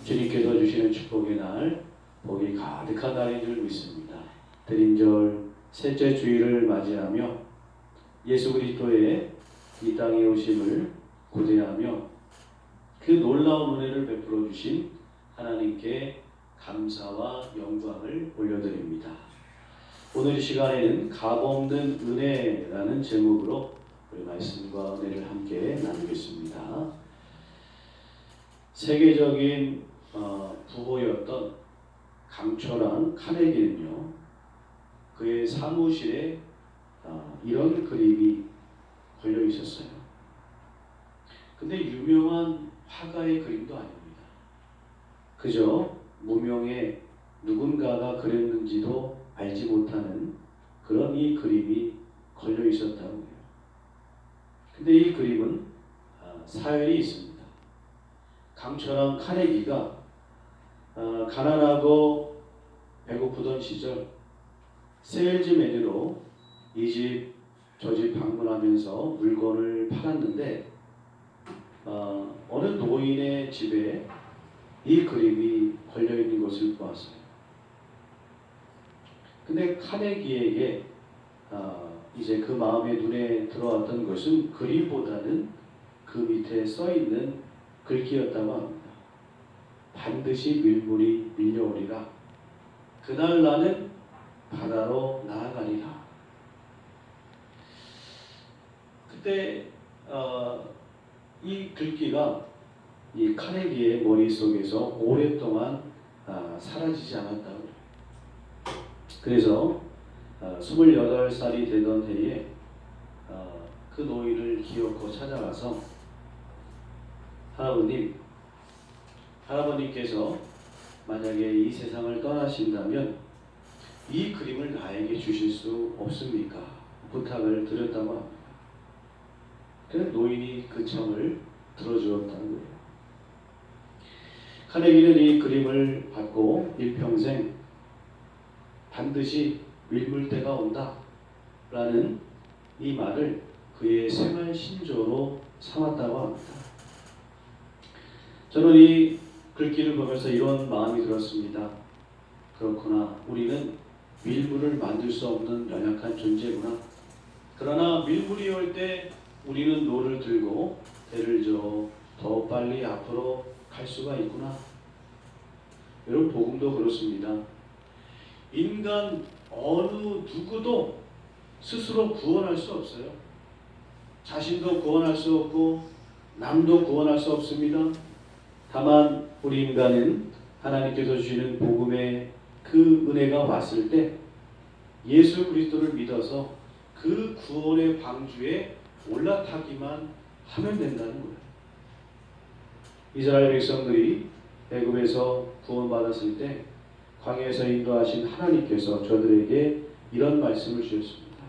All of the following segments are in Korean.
주님께서 주시는 축복의 날, 복이 가득한 날인 줄 믿습니다. 대림절 셋째 주일을 맞이하며 예수 그리스도의 이 땅에 오심을 고대하며 그 놀라운 은혜를 베풀어 주신 하나님께 감사와 영광을 올려드립니다. 오늘 이 시간에는 값없는 은혜라는 제목으로 우리 말씀과 은혜를 함께 나누겠습니다. 세계적인 부호였던 강철한 카네기는요, 그의 사무실에 이런 그림이 걸려 있었어요. 근데 유명한 화가의 그림도 아닙니다. 그저 무명의 누군가가 그렸는지도 알지 못하는 그런 이 그림이 걸려 있었다고 해요. 근데 이 그림은 사연이 있습니다. 강철한 카네기가 가난하고 배고프던 시절 세일즈맨으로 이 집 저 집 방문하면서 물건을 팔았는데 어느 노인의 집에 이 그림이 걸려있는 것을 보았어요. 근데 카네기에게 이제 그 마음에 눈에 들어왔던 것은 그림보다는 그 밑에 써있는 글귀였다고 합니다. 반드시 밀물이 밀려오리라. 그날 나는 바다로 나아가리라. 그때 이 글귀가 이 카네기의 머릿속에서 오랫동안 사라지지 않았다고 해요. 그래서 28살이 되던 해에 그 노인을 기어코 찾아가서 할아버님께서 만약에 이 세상을 떠나신다면 이 그림을 나에게 주실 수 없습니까? 부탁을 드렸다고 합니다. 그래서 노인이 그 청을 들어주었다는 거예요. 카네기는 이 그림을 받고 일평생 반드시 밀물 때가 온다 라는 이 말을 그의 생활 신조로 삼았다고 합니다. 저는 이 글귀를 보면서 이런 마음이 들었습니다. 그렇구나. 우리는 밀물을 만들 수 없는 연약한 존재구나. 그러나 밀물이 올 때 우리는 노를 들고 배를 저어 더 빨리 앞으로 갈 수가 있구나. 여러분, 복음도 그렇습니다. 인간 어느 누구도 스스로 구원할 수 없어요. 자신도 구원할 수 없고 남도 구원할 수 없습니다. 다만 우리 인간은 하나님께서 주시는 복음의 그 은혜가 왔을 때 예수 그리스도를 믿어서 그 구원의 방주에 올라타기만 하면 된다는 거예요. 이스라엘 백성들이 애굽에서 구원받았을 때 광야에서 인도하신 하나님께서 저들에게 이런 말씀을 주셨습니다.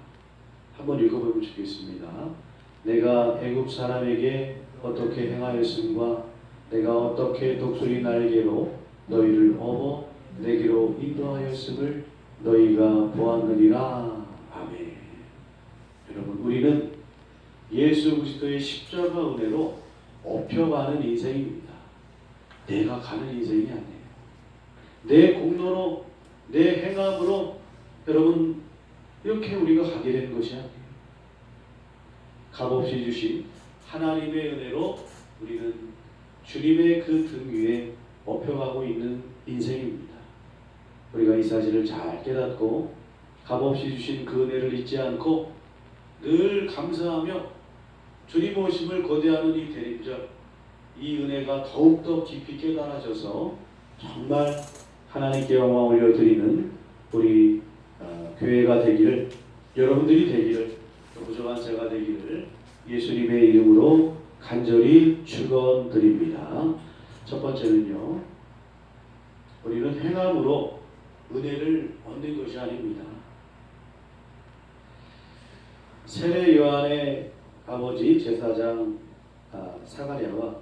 한번 읽어보면 좋겠습니다. 내가 애굽 사람에게 어떻게 행하였음과 내가 어떻게 독수리 날개로 너희를 업어 내게로 인도하였음을 너희가 보았느니라. 아멘. 여러분, 우리는 예수 그리스도의 십자가 은혜로 업혀가는 인생입니다. 내가 가는 인생이 아니에요. 내 공로로, 내 행함으로 여러분 이렇게 우리가 가게 되는 것이 아니에요. 값없이 주신 하나님의 은혜로 우리는 주님의 그 등 위에 업혀가고 있는 인생입니다. 우리가 이 사실을 잘 깨닫고 값없이 주신 그 은혜를 잊지 않고 늘 감사하며 주님 오심을 거대하는 이 대림절, 이 은혜가 더욱더 깊이 깨달아져서 정말 하나님께 영광 올려드리는 우리 교회가 되기를, 여러분들이 되기를, 부족한 제가 되기를 예수님의 이름으로 간절히 축원드립니다. 첫 번째는요, 우리는 행함으로 은혜를 얻는 것이 아닙니다. 세례 요한의 아버지 제사장 사가랴와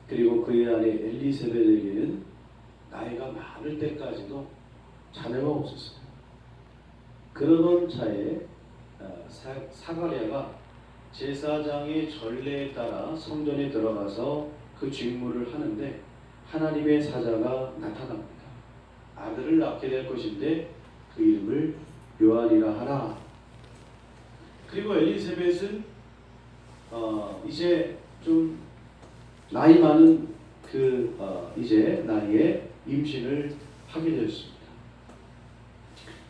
그리고 그의 아내 엘리세벳에게는 나이가 많을 때까지도 자녀가 없었어요. 그러던 차에 사가랴가 제사장의 전례에 따라 성전에 들어가서 그 직무를 하는데 하나님의 사자가 나타납니다. 아들을 낳게 될 것인데 그 이름을 요한이라 하라. 그리고 엘리사벳은 이제 좀 나이 많은 이제 나이에 임신을 하게 되었습니다.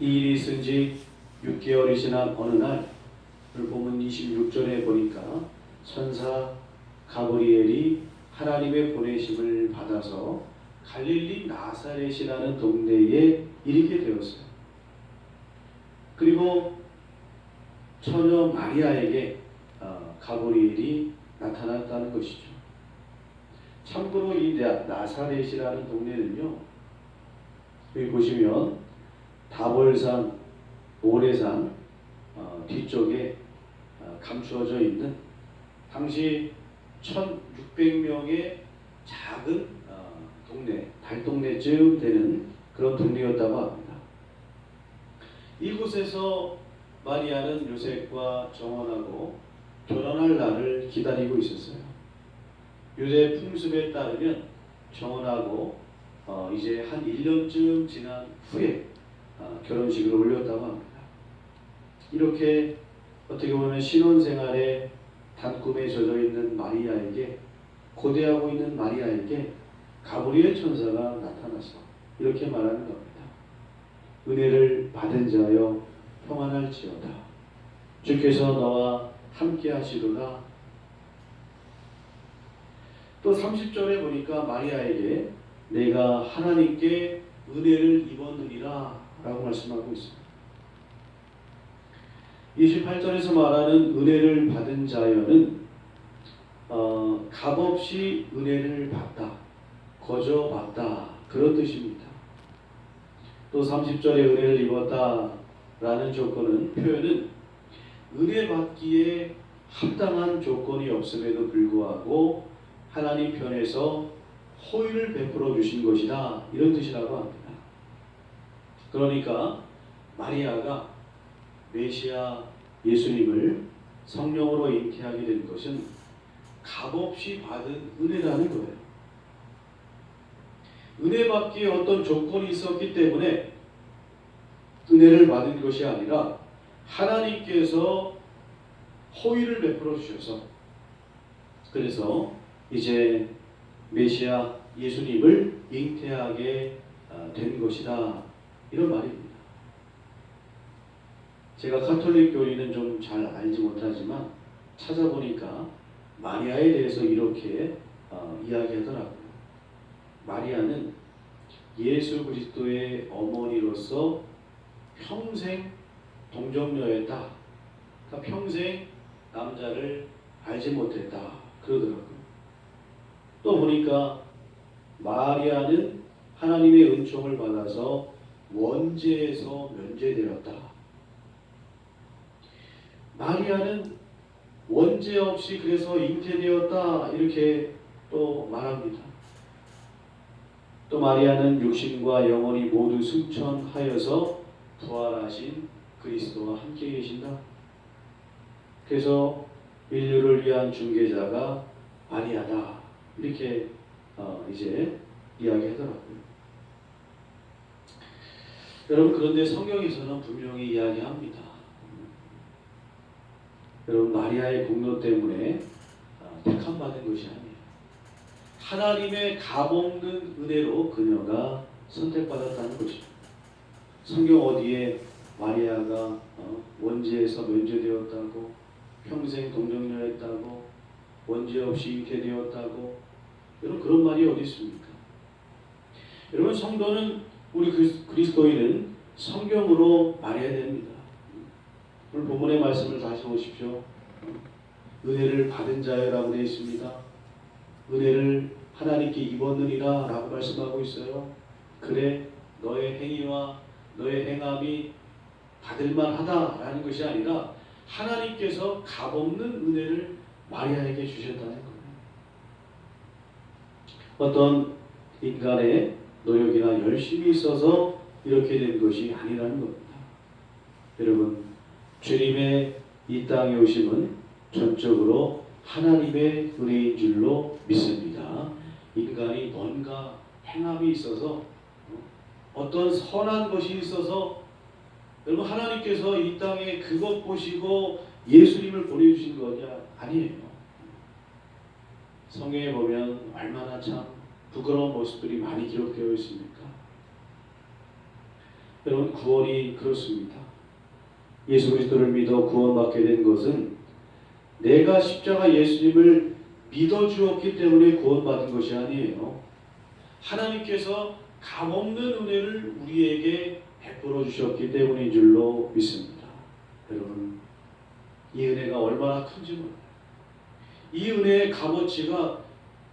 이 일이 있은 지 6개월이 지난 어느 날, 오늘 본문 26절에 보니까 천사 가브리엘이 하나님의 보내심을 받아서 갈릴리 나사렛이라는 동네에 이르게 되었어요. 그리고 처녀 마리아에게 가브리엘이 나타났다는 것이죠. 참고로 이 나사렛이라는 동네는요, 여기 보시면 다볼산, 모래산 뒤쪽에 감추어져 있는 당시 1600명의 작은 동네, 달동네쯤 되는 그런 동네였다고 합니다. 이곳에서 마리아는 요셉과 정혼하고 결혼할 날을 기다리고 있었어요. 유대 풍습에 따르면 정혼하고 이제 한 1년쯤 지난 후에 결혼식을 올렸다고 합니다. 이렇게 어떻게 보면 신혼생활에 단꿈에 젖어 있는 마리아에게, 고대하고 있는 마리아에게 가브리엘 천사가 나타나서 이렇게 말하는 겁니다. 은혜를 받은 자여 평안할지어다. 주께서 너와 함께 하시도다. 또 30절에 보니까 마리아에게 내가 하나님께 은혜를 입었느니라 라고 말씀하고 있습니다. 28절에서 말하는 은혜를 받은 자여는 값없이 은혜를 받다, 거저 받다, 그런 뜻입니다. 또 30절에 은혜를 입었다 라는 표현은 은혜 받기에 합당한 조건이 없음에도 불구하고 하나님 편에서 호의를 베풀어 주신 것이다, 이런 뜻이라고 합니다. 그러니까 마리아가 메시아 예수님을 성령으로 잉태하게 된 것은 값없이 받은 은혜라는 거예요. 은혜 받기에 어떤 조건이 있었기 때문에 은혜를 받은 것이 아니라 하나님께서 호의를 베풀어 주셔서, 그래서 이제 메시아 예수님을 잉태하게 된 것이다, 이런 말입니다. 제가 가톨릭 교리는 좀 잘 알지 못하지만 찾아보니까 마리아에 대해서 이렇게 이야기하더라고요. 마리아는 예수 그리스도의 어머니로서 평생 동정녀였다. 그러니까 평생 남자를 알지 못했다, 그러더라고요. 또 보니까 마리아는 하나님의 은총을 받아서 원죄에서 면제되었다. 마리아는 원죄 없이 그래서 잉태되었다, 이렇게 또 말합니다. 또 마리아는 육신과 영혼이 모두 승천하여서 부활하신 그리스도와 함께 계신다. 그래서 인류를 위한 중개자가 마리아다, 이렇게 이제 이야기하더라고요. 여러분, 그런데 성경에서는 분명히 이야기합니다. 여러분, 마리아의 공로 때문에 택함 받은 것이 아니에요. 하나님의 값없는 은혜로 그녀가 선택받았다는 것입니다. 성경 어디에 마리아가 원죄에서 면제되었다고, 평생 동정녀였다고, 원죄 없이 잉태되었다고, 여러분, 그런 말이 어디 있습니까? 여러분, 성도는, 우리 그리스도인은 성경으로 말해야 됩니다. 오늘 본문의 말씀을 다시 보십시오. 은혜를 받은 자여라고 되어 있습니다. 은혜를 하나님께 입었느니라 라고 말씀하고 있어요. 그래, 너의 행위와 너의 행함이 받을만하다 라는 것이 아니라 하나님께서 값없는 은혜를 마리아에게 주셨다는 거예요. 어떤 인간의 노력이나 열심이 있어서 이렇게 된 것이 아니라는 겁니다. 여러분, 주님의 이 땅에 오심은 전적으로 하나님의 은혜인 줄로 믿습니다. 인간이 뭔가 행함이 있어서 어떤 선한 것이 있어서 여러분 하나님께서 이 땅에 그것 보시고 예수님을 보내주신 것이 아니에요. 성경에 보면 얼마나 참 부끄러운 모습들이 많이 기록되어 있습니까? 여러분 구원이 그렇습니다. 예수 그리스도를 믿어 구원받게 된 것은 내가 십자가 예수님을 믿어 주었기 때문에 구원받은 것이 아니에요. 하나님께서 값없는 은혜를 우리에게 베풀어 주셨기 때문인 줄로 믿습니다. 여러분 이 은혜가 얼마나 큰지 몰라요. 이 은혜의 값어치가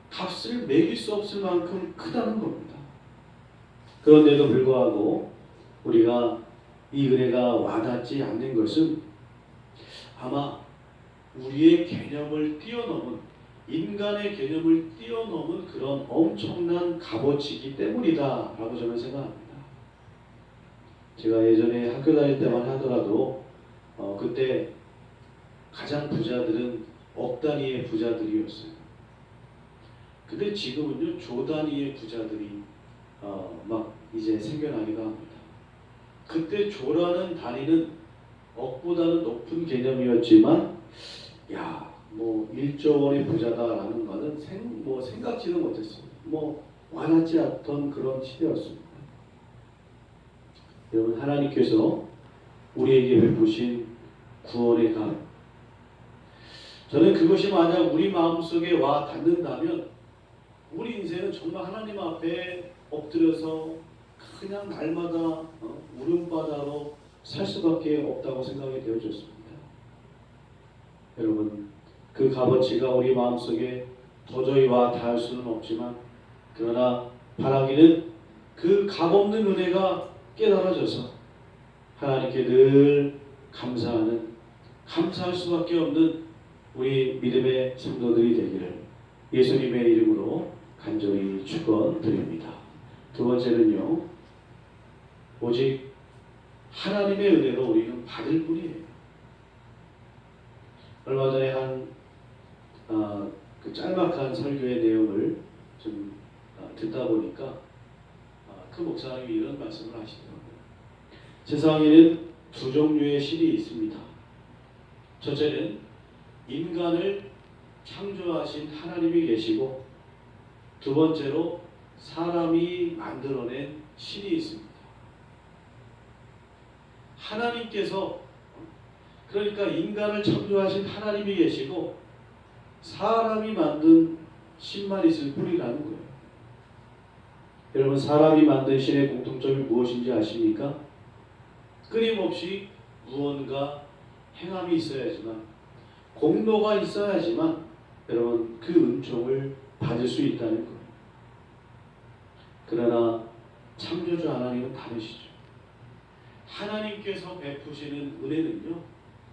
값을 매길 수 없을 만큼 크다는 겁니다. 그런데도 불구하고 우리가 이 은혜가 와닿지 않는 것은 아마 우리의 개념을 뛰어넘은 인간의 개념을 뛰어넘은 그런 엄청난 값어치이기 때문이다라고 저는 생각합니다. 제가 예전에 학교 다닐 때만 하더라도 그때 가장 부자들은 억 단위의 부자들이었어요. 근데 지금은요 조 단위의 부자들이 막 이제 생겨나기도 합니다. 그때 조라는 단위는 억보다는 높은 개념이었지만 뭐 1조 원의 부자다라는 거는 생각지도 못했어요. 와닿지 않던 그런 시대였습니다. 여러분 하나님께서 우리에게 베푸신 구원의 값, 저는 그것이 만약 우리 마음속에 와 닿는다면 우리 인생은 정말 하나님 앞에 엎드려서 그냥 날마다 울음바다로 살 수밖에 없다고 생각이 되어졌습니다. 여러분 그 값어치가 우리 마음속에 도저히 와 닿을 수는 없지만 그러나 바라기는 그 값없는 은혜가 깨달아져서 하나님께 늘 감사할 수밖에 없는 우리 믿음의 성도들이 되기를 예수님의 이름으로 간절히 축원드립니다. 두 번째는요, 오직 하나님의 은혜로 우리는 받을 뿐이에요. 얼마 전에 그 짤막한 설교의 내용을 좀 듣다 보니까 그 목사님이 이런 말씀을 하시더라고요. 세상에는 두 종류의 신이 있습니다. 첫째는 인간을 창조하신 하나님이 계시고 두 번째로 사람이 만들어낸 신이 있습니다. 하나님께서 그러니까 인간을 창조하신 하나님이 계시고 사람이 만든 신만 있을 뿐이라는 거예요. 여러분 사람이 만든 신의 공통점이 무엇인지 아십니까? 끊임없이 무언가 행함이 있어야지만 공로가 있어야지만 여러분 그 은총을 받을 수 있다는 거예요. 그러나 창조주 하나님은 다르시죠. 하나님께서 베푸시는 은혜는요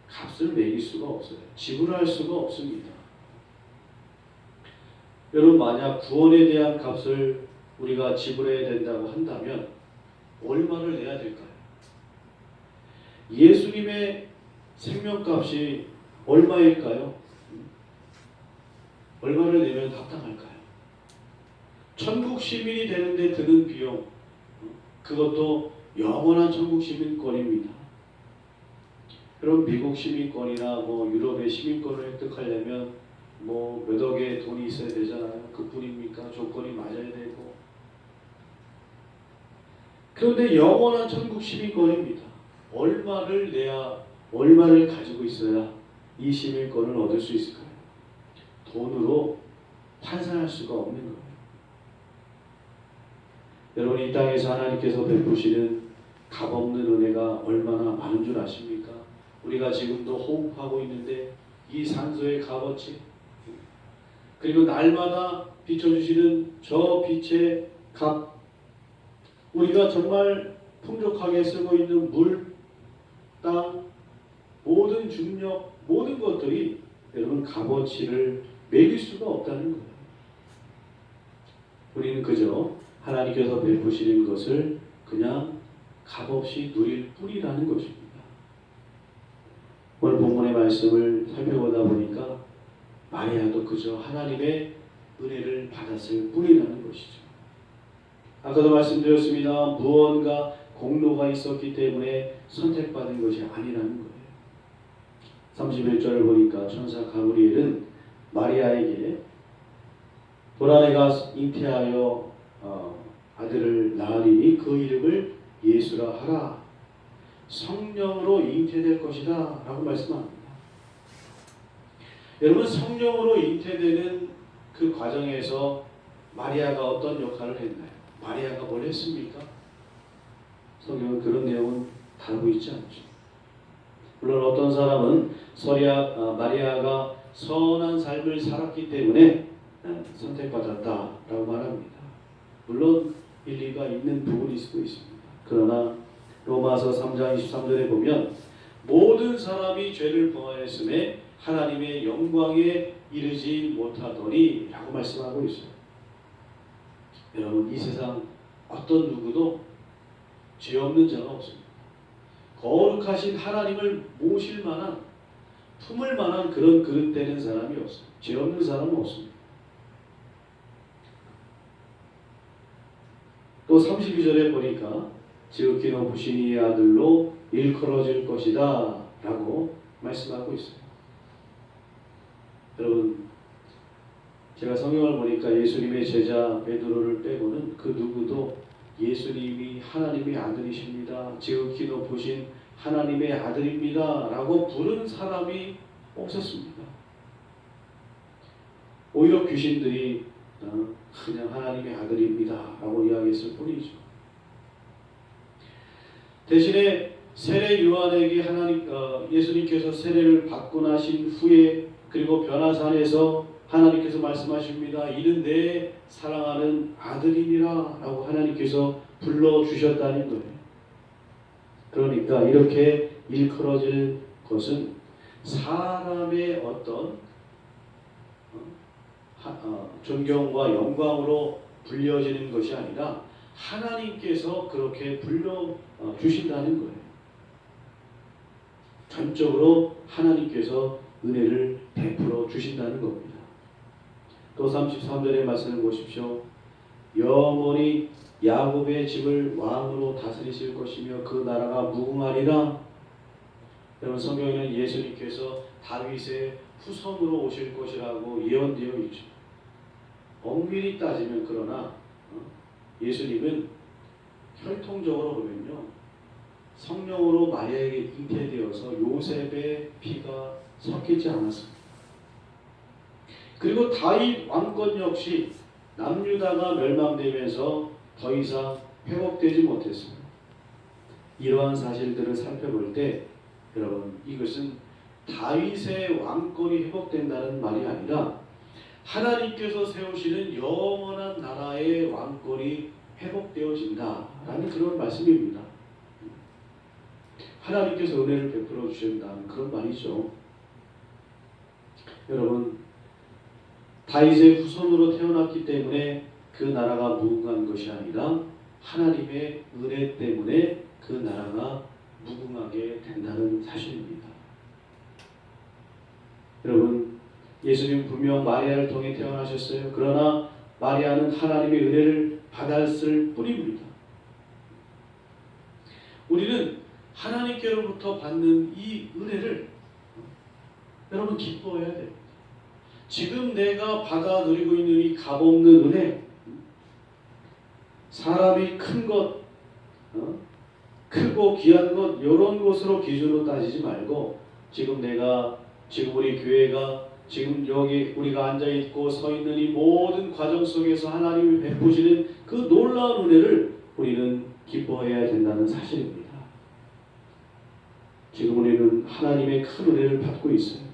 값을 매길 수가 없어요. 지불할 수가 없습니다. 여러분 만약 구원에 대한 값을 우리가 지불해야 된다고 한다면 얼마를 내야 될까요? 예수님의 생명값이 얼마일까요? 얼마를 내면 합당할까요? 천국 시민이 되는데 드는 비용, 그것도 영원한 천국 시민권입니다. 그럼 미국 시민권이나 유럽의 시민권을 획득하려면 몇 억의 돈이 있어야 되잖아요. 그뿐입니까? 조건이 맞아야 되고. 그런데 영원한 천국 시민권입니다. 얼마를 가지고 있어야 이 시민권을 얻을 수 있을까요? 돈으로 환산할 수가 없는 거예요. 여러분 이 땅에서 하나님께서 베푸시는 값없는 은혜가 얼마나 많은 줄 아십니까? 우리가 지금도 호흡하고 있는데 이 산소의 값어치, 그리고 날마다 비춰주시는 저 빛의 값, 우리가 정말 풍족하게 쓰고 있는 물, 땅, 모든 중력, 모든 것들이 여러분 값어치를 매길 수가 없다는 거예요. 우리는 그저 하나님께서 베푸시는 것을 그냥 값없이 누릴 뿐이라는 것입니다. 오늘 본문의 말씀을 살펴보다 보니까 마리아도 그저 하나님의 은혜를 받았을 뿐이라는 것이죠. 아까도 말씀드렸습니다. 무언가 공로가 있었기 때문에 선택받은 것이 아니라는 거예요. 31절을 보니까 천사 가브리엘은 마리아에게 보라 내가 잉태하여 아들을 낳으리니 그 이름을 예수라 하라. 성령으로 잉태될 것이다 라고 말씀합니다. 여러분, 성령으로 잉태되는 그 과정에서 마리아가 어떤 역할을 했나요? 마리아가 뭘 했습니까? 성경은 그런 내용은 다루고 있지 않죠. 물론 어떤 사람은 마리아가 선한 삶을 살았기 때문에 선택받았다라고 말합니다. 물론 일리가 있는 부분일 수도 있습니다. 그러나 로마서 3장 23절에 보면 모든 사람이 죄를 범하였음에 하나님의 영광에 이르지 못하더니 라고 말씀하고 있어요. 여러분, 이 세상 어떤 누구도 죄 없는 자가 없습니다. 거룩하신 하나님을 모실 만한, 품을 만한 그런 그릇 되는 사람이 없습니다. 죄 없는 사람은 없습니다. 또 32절에 보니까 지극히 높으신 이의 아들로 일컬어질 것이다 라고 말씀하고 있어요. 여러분, 제가 성경을 보니까 예수님의 제자 베드로를 빼고는 그 누구도 예수님이 하나님의 아들이십니다, 지극히 높으신 하나님의 아들입니다 라고 부른 사람이 없었습니다. 오히려 귀신들이 그냥 하나님의 아들입니다 라고 이야기했을 뿐이죠. 대신에 세례 요한에게 예수님께서 세례를 받고 나신 후에 그리고 변화산에서 하나님께서 말씀하십니다. 이는 내 사랑하는 아들이니라 라고 하나님께서 불러주셨다는 거예요. 그러니까 이렇게 일컬어질 것은 사람의 어떤 존경과 영광으로 불려지는 것이 아니라 하나님께서 그렇게 불러주신다는 거예요. 전적으로 하나님께서 은혜를 베풀어 주신다는 겁니다. 또 33절의 말씀을 보십시오. 영원히 야곱의 집을 왕으로 다스리실 것이며 그 나라가 무궁하리라. 여러분, 성경에는 예수님께서 다윗의 후손으로 오실 것이라고 예언되어 있죠. 엄밀히 따지면 그러나 예수님은 혈통적으로 보면요, 성령으로 마리아에게 잉태되어서 요셉의 피가 섞이지 않았습니다. 그리고 다윗 왕권 역시 남유다가 멸망되면서 더 이상 회복되지 못했습니다. 이러한 사실들을 살펴볼 때 여러분, 이것은 다윗의 왕권이 회복된다는 말이 아니라 하나님께서 세우시는 영원한 나라의 왕권이 회복되어진다라는 그런 말씀입니다. 하나님께서 은혜를 베풀어 주신다는 그런 말이죠. 여러분, 다윗의 후손으로 태어났기 때문에 그 나라가 무궁한 것이 아니라 하나님의 은혜 때문에 그 나라가 무궁하게 된다는 사실입니다. 여러분, 예수님 분명 마리아를 통해 태어나셨어요. 그러나 마리아는 하나님의 은혜를 받았을 뿐입니다. 우리는 하나님께로부터 받는 이 은혜를 여러분 기뻐해야 됩니다. 지금 내가 받아 누리고 있는 이 값없는 은혜, 사람이 큰 것, 크고 귀한 것, 이런 것으로 기준으로 따지지 말고 지금 우리 교회가 지금 여기 우리가 앉아있고 서 있는 이 모든 과정 속에서 하나님이 베푸시는 그 놀라운 은혜를 우리는 기뻐해야 된다는 사실입니다. 지금 우리는 하나님의 큰 은혜를 받고 있어요.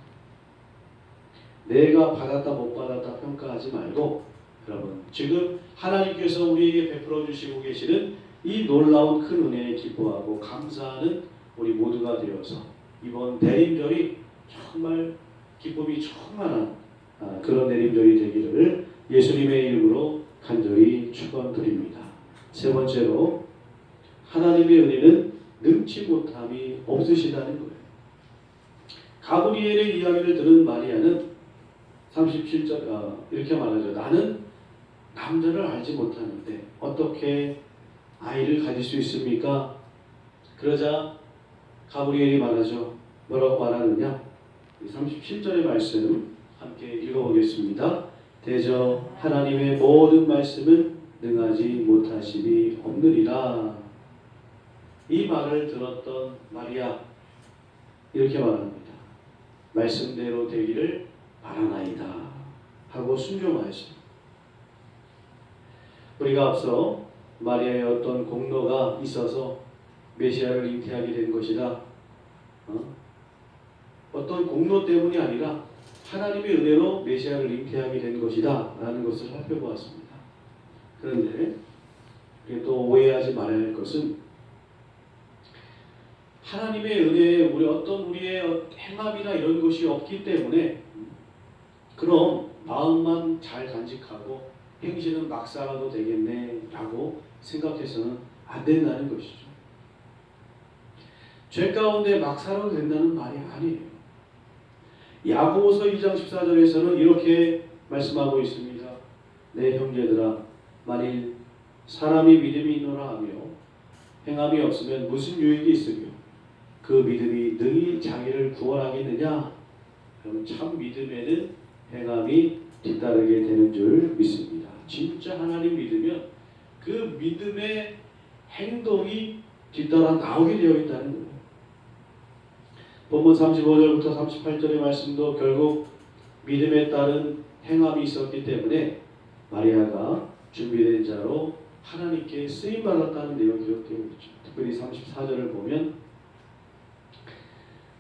내가 받았다 못 받았다 평가하지 말고 여러분, 지금 하나님께서 우리에게 베풀어 주시고 계시는 이 놀라운 큰 은혜에 기뻐하고 감사하는 우리 모두가 되어서 이번 대림절이 정말 기쁨이 충만한 그런 내림절이 되기를 예수님의 이름으로 간절히 축원드립니다. 세 번째로, 하나님의 은혜는 능치 못함이 없으시다는 거예요. 가브리엘의 이야기를 들은 마리아는 37절 이렇게 말하죠. 나는 남자를 알지 못하는데 어떻게 아이를 가질 수 있습니까? 그러자 가브리엘이 말하죠. 뭐라고 말하느냐? 37절의 말씀 함께 읽어보겠습니다. 대저 하나님의 모든 말씀은 능하지 못하심이 없느니라. 이 말을 들었던 마리아 이렇게 말합니다. 말씀대로 되기를 바라나이다 하고 순종하였습니다. 우리가 앞서 마리아의 어떤 공로가 있어서 메시아를 잉태하게 된 것이다. 어떤 공로 때문이 아니라 하나님의 은혜로 메시아를 잉태하게 된 것이다 라는 것을 살펴보았습니다. 그런데 또 오해하지 말아야 할 것은 하나님의 은혜에 우리의 행함이나 이런 것이 없기 때문에 그럼 마음만 잘 간직하고 행실은 막 살아도 되겠네 라고 생각해서는 안 된다는 것이죠. 죄 가운데 막 살아도 된다는 말이 아니에요. 야고보서 2장 14절에서는 이렇게 말씀하고 있습니다. 내 형제들아, 만일 사람이 믿음이 있노라 하며 행함이 없으면 무슨 유익이 있으며 그 믿음이 능히 자기를 구원하겠느냐? 그럼 참 믿음에는 행함이 뒤따르게 되는 줄 믿습니다. 진짜 하나님 믿으면 그 믿음의 행동이 뒤따라 나오게 되어 있다는 거예요. 본문 35절부터 38절의 말씀도 결국 믿음에 따른 행함이 있었기 때문에 마리아가 준비된 자로 하나님께 쓰임받았다는 내용이 기록되어 있죠. 특별히 34절을 보면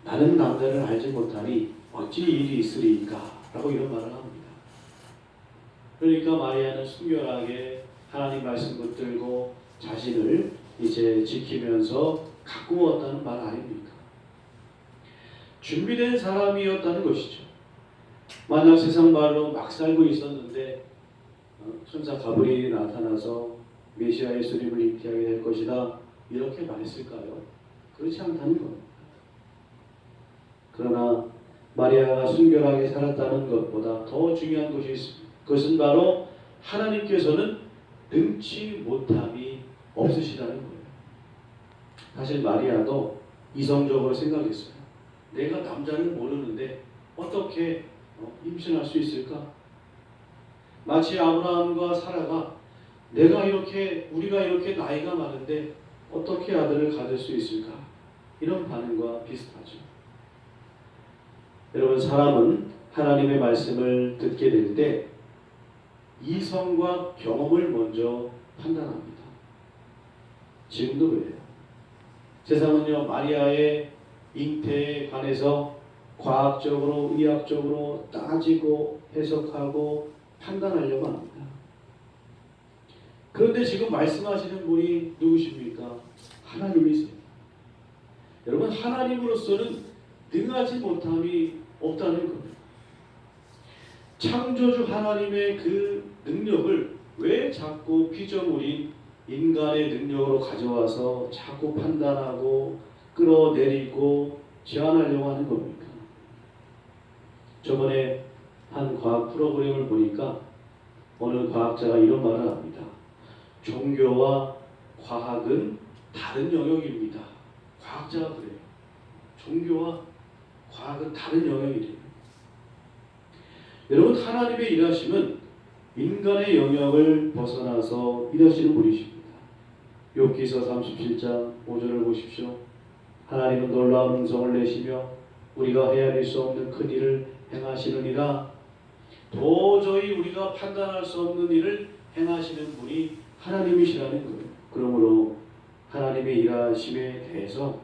나는 남자를 알지 못하니 어찌 일이 있으리이까 라고 이런 말을 합니다. 그러니까 마리아는 순결하게 하나님 말씀 붙들고 자신을 이제 지키면서 가꾸었다는 말 아닙니까? 준비된 사람이었다는 것이죠. 만약 세상 말로 막 살고 있었는데 천사 가브리엘이 나타나서 메시아 예수님을 잉태하게 될 것이다 이렇게 말했을까요? 그렇지 않다는 겁니다. 그러나 마리아가 순결하게 살았다는 것보다 더 중요한 것이 있습니다. 그것은 바로 하나님께서는 능치 못함이 없으시다는 거예요. 사실 마리아도 이성적으로 생각했어요. 내가 남자를 모르는데 어떻게 임신할 수 있을까? 마치 아브라함과 사라가 우리가 이렇게 나이가 많은데 어떻게 아들을 가질 수 있을까? 이런 반응과 비슷하죠. 여러분, 사람은 하나님의 말씀을 듣게 될 때 이성과 경험을 먼저 판단합니다. 지금도 그래요. 세상은요, 마리아의 잉태에 관해서 과학적으로, 의학적으로 따지고 해석하고 판단하려고 합니다. 그런데 지금 말씀하시는 분이 누구십니까? 하나님이세요. 여러분, 하나님으로서는 능하지 못함이 없다는 겁니다. 창조주 하나님의 그 능력을 왜 자꾸 피조물인 인간의 능력으로 가져와서 자꾸 판단하고 끌어내리고 제한하려고 하는 겁니까? 저번에 한 과학 프로그램을 보니까 어느 과학자가 이런 말을 합니다. 종교와 과학은 다른 영역입니다. 과학자가 그래요. 종교와 과학은 다른 영역이래요. 여러분, 하나님의 일하심은 인간의 영역을 벗어나서 일하시는 분이십니다. 욥기서 37장 5절을 보십시오. 하나님은 놀라운 음성을 내시며 우리가 헤아릴 수 없는 큰 일을 행하시느니라. 도저히 우리가 판단할 수 없는 일을 행하시는 분이 하나님이시라는 거예요. 그러므로 하나님의 일하심에 대해서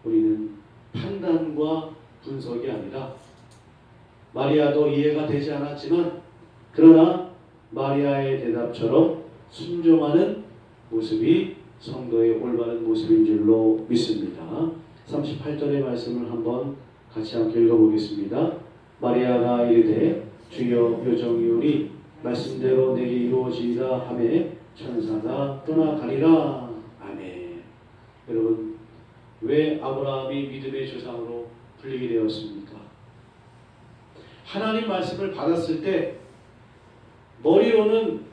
우리는 판단과 분석이 아니라, 마리아도 이해가 되지 않았지만 그러나 마리아의 대답처럼 순종하는 모습이 성도의 올바른 모습인 줄로 믿습니다. 38절의 말씀을 한번 같이 함께 읽어보겠습니다. 마리아가 이르되 주여 요정이오니 말씀대로 내게 이루어지이다 하매 천사가 떠나가리라. 아멘. 여러분, 왜 아브라함이 믿음의 조상으로 불리게 되었습니까? 하나님 말씀을 받았을 때 머리로는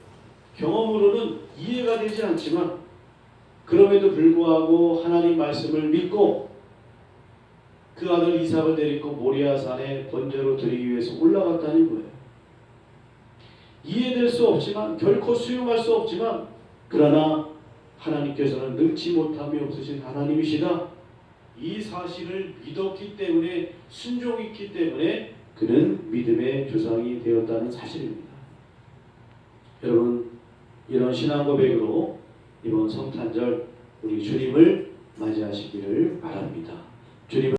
경험으로는 이해가 되지 않지만 그럼에도 불구하고 하나님 말씀을 믿고 그 아들 이삭을 데리고 모리아산에 번제로 드리기 위해서 올라갔다는 거예요. 이해될 수 없지만 결코 수용할 수 없지만 그러나 하나님께서는 능치 못함이 없으신 하나님이시다. 이 사실을 믿었기 때문에 순종했기 때문에 그는 믿음의 조상이 되었다는 사실입니다. 여러분 이런 신앙 고백으로 이번 성탄절 우리 주님을 맞이하시기를 바랍니다. 주님을